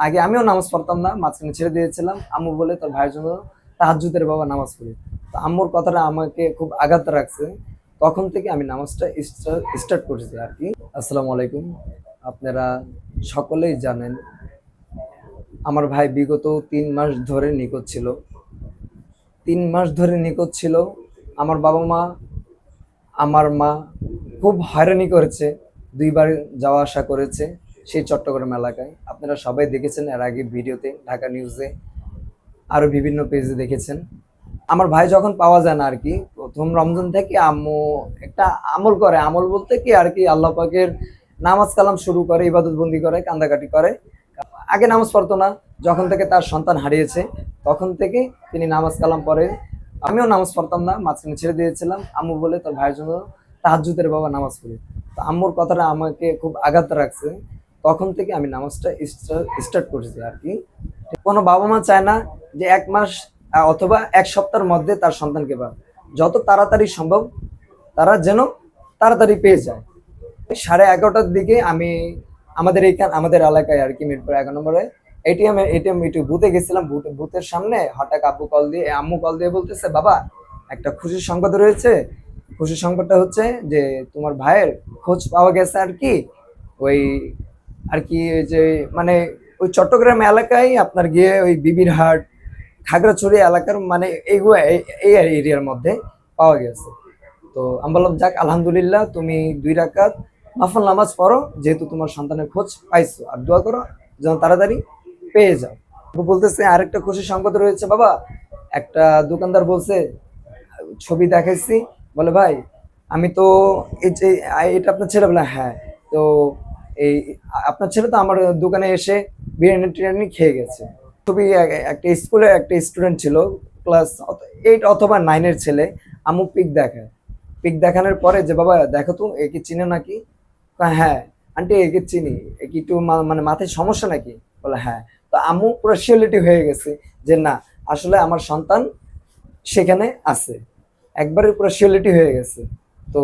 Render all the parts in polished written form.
আগে আমিও নামাজ পড়তাম না, মাঝখানে ছেড়ে দিয়েছিলাম। আম্মু বলে তোর ভাইয়ের জন্য তাহাজ্জুদের বাবা নামাজ পড়ি। তো আম্মুর কথাটা আমাকে খুব আঘাত রাখছে। তখন থেকে আমি নামাজটা স্টার্ট করেছি আর কি। আসসালামু আলাইকুম। আপনারা সকলেই জানেন আমার ভাই বিগত ৩ মাস ধরে নিখোঁজ ছিল। ৩ মাস ধরে নিখোঁজ ছিল। আমার বাবা মা, আমার মা খুব হয়রানি করেছে। ২ বার যাওয়া আসা করেছে সেই চট্টগ্রাম এলাকায়। আপনারা সবাই দেখেছেন এর আগে ভিডিওতে, ঢাকা নিউজে, আরো বিভিন্ন পেজে দেখেছেন। আমার ভাই যখন পাওয়া যায় না আর কি, প্রথম রমজান থেকে আম্মু একটা আমল করে। আমল বলতে কি আর কি, আল্লাহ পাকের নামাজ কালাম শুরু করে, ইবাদত বন্দি করে, কান্দাকাটি করে। আগে নামাজ পড়তো না, যখন থেকে তার সন্তান হারিয়েছে তখন থেকে তিনি নামাজ কালাম পড়ে। আমিও নামাজ পড়তাম না, মাঝখানে ছেড়ে দিয়েছিলাম। আম্মু বলে তোর ভাইয়ের জন্য তাহাজ্জুদের বাবা নামাজ পড়ি। তো আম্মুর কথাটা আমাকে খুব আঘাত রাখছে। তখন থেকে আমি নামাজটা স্টার্ট করেছি আর কি। কোনো বাবা মা চায় না যে ১ মাস অথবা ১ সপ্তাহের মধ্যে তার সন্তানকে পাবে। যত তাড়াতাড়ি সম্ভব তারা যেন তাড়াতাড়ি পেয়ে যায়। 11:30টার দিকে আমি আমাদের এলাকায় আর কি, মিরপুর ১১ নম্বরে এটিএম একটু বুথে গেছিলাম। বুথের সামনে হঠাৎ আম্মু কল দিয়ে বলতেছে, বাবা একটা খুশির সংবাদ রয়েছে। খুশির সংবাদটা হচ্ছে যে তোমার ভাইয়ের খোঁজ পাওয়া গেছে আর কি। ওই আর কি ওই যে মানে ওই চট্টগ্রাম এলাকায় আপনার গিয়ে ওই বিবির হাট, খাগড়াছড়ি এলাকার মানে এইগুলো এই এরিয়ার মধ্যে পাওয়া গেছে। তো আমি বললাম যাক আলহামদুলিল্লাহ, তুমি ২ রাকাত নফল নামাজ পড়ো, যেহেতু তোমার সন্তানের খোঁজ পাইছো, আর দোয়া করো যেন তাড়াতাড়ি পেয়ে যাও। ও বলতেছে আরেকটা খুশির সংবাদ রয়েছে বাবা। একটা দোকানদার বলছে, ছবি দেখাইছি, বলে ভাই আমি তো এই যে এটা আপনার ছেলে? বলে হ্যাঁ। তো এই আপনার ছেলে তো আমার দোকানে এসে বিরিয়ানি টিরিয়ানি খেয়ে গেছে। খুবই একটা স্কুলে একটা স্টুডেন্ট ছিল, ক্লাস 8 অথবা 9-এর ছেলে। আম্মু পিক দেখানোর পরে যে বাবা দেখো তো একে চিনে নাকি? হ্যাঁ আন্টি একে চিনি। এ কি একটু মানে মাথায় সমস্যা নাকি? বলে হ্যাঁ। তো আম্মু পুরো শিওরিটি হয়ে গেছে যে না, আসলে আমার সন্তান সেখানে আছে। একবারে পুরো শিওরিটি হয়ে গেছে। তো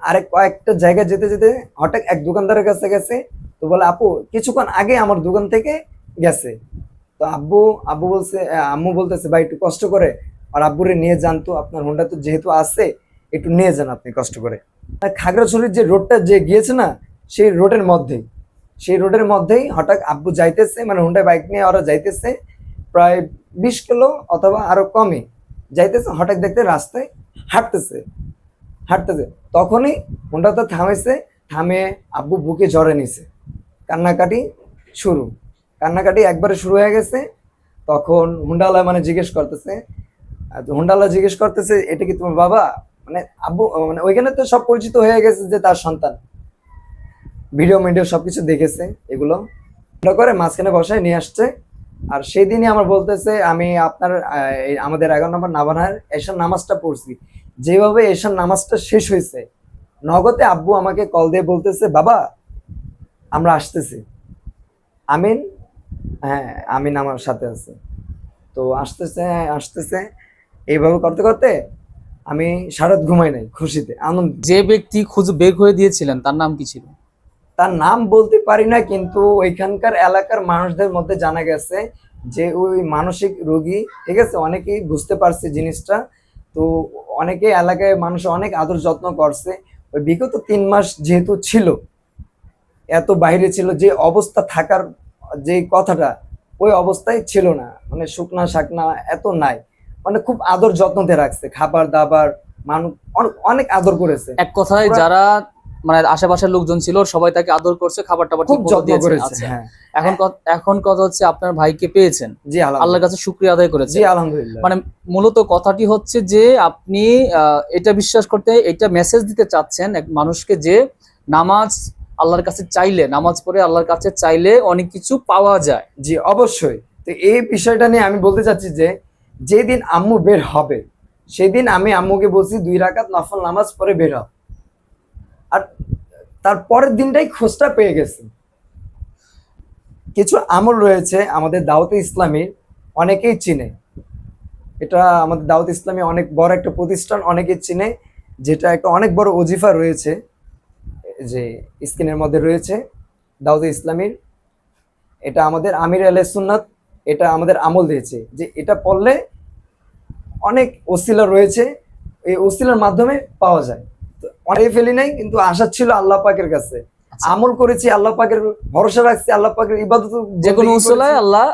আরেক কয়েকটা জায়গায় যেতে যেতে হঠাৎ এক দোকানদারের কাছে গেছে। তো বলে আপু কিছুক্ষণ আগে আমার দোকান থেকে গেছে। তো আব্বু বলছে, আম্মু বলতেছে ভাই একটু কষ্ট করে আর আব্বুরে নিয়ে যান তো, আপনার হোন্ডা তো যেহেতু আছে একটু নিয়ে যান আপনি কষ্ট করে। আর খাগড়াছড়ির যে রোডটা যে গিয়েছে না, সেই রোডের মধ্যেই হঠাৎ আব্বু যাইতেছে, মানে হোন্ডা বাইক নিয়ে ওরা যাইতেছে প্রায় 20 কিলো অথবা আরো কমে যাইতেছে। হঠাৎ দেখতে রাস্তায় হাঁটতেছে হাঁটতেছে তখনই হোন্ডাটা থামেছে। থামে আব্বু বুকে জড়ে নিছে, কান্নাকাটি শুরু। কান্নাকাটি একবারে শুরু হয়ে গেছে। তখন হুন্ডালা মানে জিজ্ঞেস করতেছে এটা কি তোমার বাবা? মানে আব্বু মানে ওইখানে তো সব পরিচিত হয়ে গেছে যে তার সন্তান, ভিডিও সবকিছু দেখেছে এগুলো। ওটা করে মাঝখানে বসায় নিয়ে আসছে। আর সেই দিনই আমার বলতেছে আমি আপনার আমাদের 11 নম্বর নাবানার এশার নামাজটা পড়ছি। যেভাবে এশার নামাজটা শেষ হয়েছে, নগদে আব্বু আমাকে কল দিয়ে বলতেছে বাবা আমরা আসতেছি। আমিন, হ্যাঁ আমিন আমার সাথে আছে। তো আসতেছে, হ্যাঁ আসতেছে। এইভাবে করতে করতে আমি সারাত ঘুমাই নাই খুশিতে, আনন্দ। যে ব্যক্তি খুঁজে বের করে দিয়েছিলেন তার নাম কি ছিল? তার নাম বলতে পারি না, কিন্তু ওইখানকার এলাকার মানুষদের মধ্যে জানা গেছে যে ওই মানসিক রোগী। ঠিক আছে, অনেকেই বুঝতে পারছে জিনিসটা। তো অনেকে এলাকায় মানুষ অনেক আদর যত্ন করছে। ওই বিগত 3 মাস যেহেতু ছিল, এত বাইরে ছিল, যে অবস্থা থাকার যে কথাটা ওই অবস্থায় ছিল না, মানে শুকনা শাকনা এত নাই, মানে খুব আদর যত্নতে রাখছে, খাবার দাবার মানুষ অনেক আদর করেছে। এক কথায় পুরা যারা মানে আশেপাশের লোকজন ছিল সবাই তাকে আদর করছে, খাবার টাবার খুব ঠিক মতো যত্ন দিয়েছে। করেছে, আচ্ছা, হ্যাঁ। এখন কথা হচ্ছে আপনার ভাইকে পেয়েছেন, জি আল্লাহর আলহামদুলিল্লাহ। কাছে শুকরিয়া আদায় জি করেছেন। আলহামদুলিল্লাহ। মানে মূলত কথাটি হচ্ছে যে আপনি এটা বিশ্বাস করতে, এটা মেসেজ দিতে চাচ্ছেন এক মানুষকে যে নামাজ আল্লাহর কাছে চাইলে, নামাজ পড়ে আল্লাহর কাছে চাইলে অনেক কিছু পাওয়া যায়। জি অবশ্যই। তো এই বিষয়টা নিয়ে আমি বলতে চাচ্ছি যে যেদিন আম্মু বের হবে সেদিন আমি আম্মুকে বলছি 2 রাকাত নফল নামাজ পড়ে বের হ। আর তার পরের দিনটাই খোঁজটা পেয়ে গেছে। কিছু আমল রয়েছে আমাদের দাওয়াতে ইসলামীর, অনেকেই চিনে। এটা আমাদের দাওয়াতে ইসলামী অনেক বড় একটা প্রতিষ্ঠান, অনেকেই চিনে। যেটা একটা অনেক বড় ওজিফা রয়েছে, যে স্ক্রিনের মধ্যে রয়েছে দাওয়াতে ইসলামীর। এটা আমাদের আমির আলাইহিস সুন্নাত, এটা আমাদের আমল দিয়েছে যে এটা পড়লে অনেক ওসিলা রয়েছে, এই ওসিলার মাধ্যমে পাওয়া যায়। তো অনেক ফেলি নাই, কিন্তু আশা ছিল আল্লাহ পাকের কাছে, আমল করেছি আল্লাহ পাকের, ভরসা রাখছি আল্লাহ পাকের, ইবাদত যে কোনো উসলায় আল্লাহ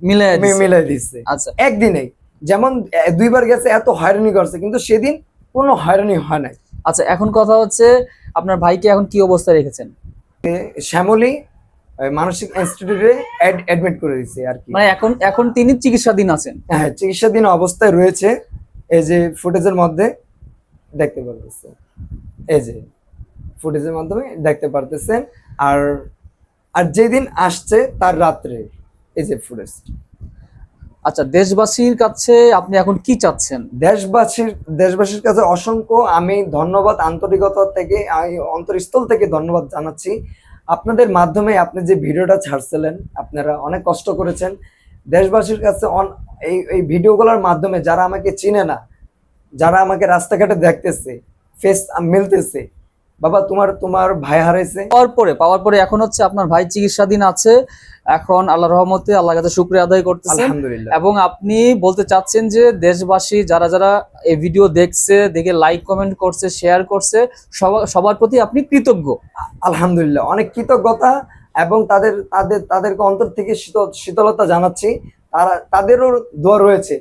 মিলাই দিছে। মিলাই দিচ্ছে আচ্ছা একদিনেই। যেমন দুইবার গেছে, এত হয়রানি করছে, কিন্তু সেদিন কোনো হয়রানি হয় নাই। আচ্ছা, এখন কথা হচ্ছে আপনার ভাইকে এখন কি অবস্থায় রেখেছেন? শ্যামলী মানসিক ইনস্টিটিউটে অ্যাডমিট করে দিয়েছে আর কি। মানে এখন এখন তিনি চিকিৎসাধীন আছেন। হ্যাঁ, চিকিৎসাধীন অবস্থায় রয়েছে। এই যে ফুটেজের মধ্যে দেখতে পারতেছে, এই যে ফুটেজের মাধ্যমে দেখতে পারতেছেন। আর আর যেদিন আসছে তার রাত্রে এই যে ফুটেজ। আচ্ছা, দেশবাসীর কাছে আপনি এখন কি চাচ্ছেন? দেশবাসীর কাছে অসংখ্য আমি ধন্যবাদ, আন্তরিকতা থেকে, আমি অন্তরস্থল থেকে ধন্যবাদ জানাচ্ছি। আপনাদের মাধ্যমে আপনি যে ভিডিওটা ছাড়ছিলেন, আপনারা অনেক কষ্ট করেছেন। দেশবাসীর কাছে এই এই ভিডিওগুলোর মাধ্যমে যারা আমাকে চিনে না, যারা আমাকে রাস্তাঘাটে দেখতেছে, ফেস মিলতেছে, বাবা তোমার তোমার ভাই হারাইছে। পাওয়ার পরে এখন হচ্ছে আপনার ভাই চিকিৎসাধীন আছে, এখন আল্লাহর রহমতে আল্লাহর কাছে শুকরিয়া আদায় করতেছেন। আলহামদুলিল্লাহ। এবং আপনি বলতে চাচ্ছেন যে দেশবাসী যারা যারা এই ভিডিও দেখছে, দেখে লাইক কমেন্ট করছে, শেয়ার করছে, সবার প্রতি আপনি কৃতজ্ঞ। আলহামদুলিল্লাহ, অনেক কৃতজ্ঞতা, এবং তাদেরকে অন্তর থেকে শীতলতা জানাচ্ছি। তাদেরও দোয়া রয়েছে।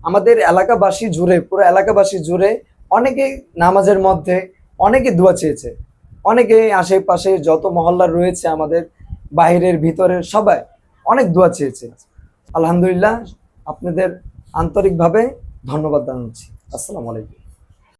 আমাদের এলাকাবাসী জুড়ে, পুরো এলাকাবাসী জুড়ে অনেকে নামাজের মধ্যে অনেকে দোয়া চেয়েছে, অনেকে আশেপাশে যত মহল্লা রয়েছে আমাদের, বাহিরের ভিতরের সবাই অনেক দোয়া চেয়েছে। আলহামদুলিল্লাহ, আপনাদের আন্তরিকভাবে ধন্যবাদ জানাচ্ছি। আসসালামু আলাইকুম।